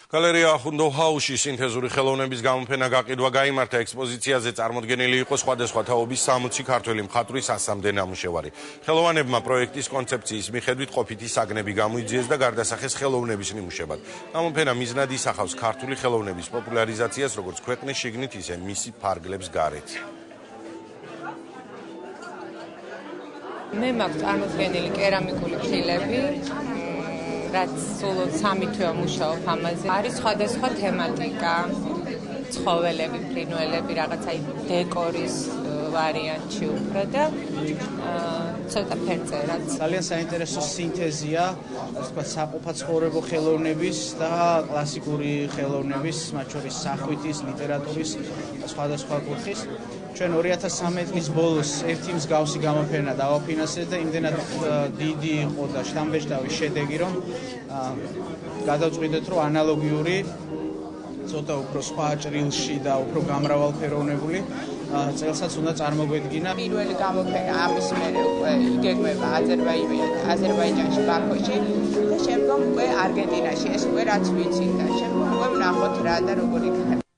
გალერეა ახუნდო ჰაუსში სინთეზური ხელოვნების გამოფენა გაყიდვა გაიმართა. ექსპოზიციაზე წარმოდგენილი იყო სხვადასხვა თაობის 60 ქართველი მხატვრის 100-მდე ნამუშევარი. ხელოვანებმა პროექტის კონცეფციის მიხედვით ყოფითი საგნები გამოიძიეს და გარდასახეს ხელოვნების ნიმუშებად. გამოფენა მიზნად ისახავს ქართული ხელოვნების პოპულარიზაციას როგორც ქვეყნის შიგნით, ისე მისი ფარგლებს გარეთ. მე მაქვს წარმოდგენილი კერამიკული ფილები, რაც სულ 3 თვე მუშაობ ამაზე. არის სხვადასხვა თემატიკა, ცხოველები, ფრინველები, რაღაცა დეკორის ვარიანტი უფრო და ცოტა ფერწერაც. ძალიან საინტერესო სინთეზია, ასე ვთქვათ, საყოფაცხოვრებო ხელოვნების და კლასიკური ხელოვნების, მათ შორის სახვითის, ლიტერატურის სხვადასხვა კუთხის. ჩვენ 2013 წლის ბოლოს ერთი მსგავსი გამოფენა დავაფინანსეთ და იმდენად დიდი იყო და შთამბეჭდავი შედეგი, რომ გადავწყვიტეთ, რომ ანალოგიური ცოტა უფრო სხვა ჭრილში და უფრო გამრავალფეროვნებული წელსაც უნდა წარმოგვედგინა. პირველი გამოფენა ამის მერე უკვე იგეგმება აზერბაიჯანში, ბაქოში და შემდგომ უკვე არგენტინაში, ეს უკვე რაც ვიცით და შემდგომ უკვე ვნახოთ რა და როგორ იქნება.